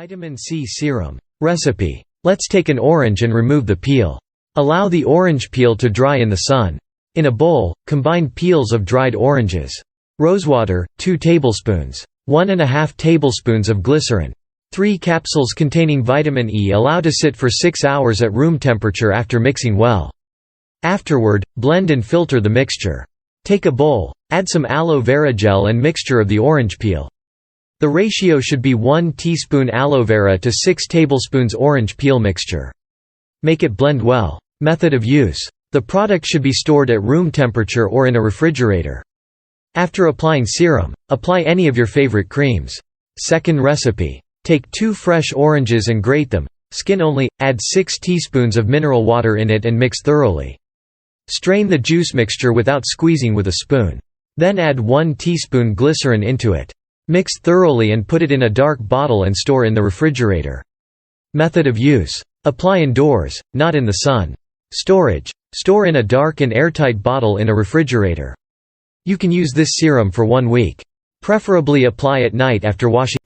Vitamin C serum. Recipe. Let's take an orange and remove the peel. Allow the orange peel to dry in the sun. In a bowl, combine peels of dried oranges. Rosewater, 2 tablespoons. 1½ tablespoons of glycerin. 3 capsules containing vitamin E. Allow to sit for 6 hours at room temperature after mixing well. Afterward, blend and filter the mixture. Take a bowl, add some aloe vera gel and mixture of the orange peel. The ratio should be 1 teaspoon aloe vera to 6 tablespoons orange peel mixture. Make it blend well. Method of use. The product should be stored at room temperature or in a refrigerator. After applying serum, apply any of your favorite creams. Second recipe. Take 2 fresh oranges and grate them, skin only, add 6 teaspoons of mineral water in it and mix thoroughly. Strain the juice mixture without squeezing with a spoon. Then add 1 teaspoon glycerin into it. Mix thoroughly and put it in a dark bottle and store in the refrigerator. Method of use. Apply indoors, not in the sun. Storage. Store in a dark and airtight bottle in a refrigerator. You can use this serum for 1 week. Preferably apply at night after washing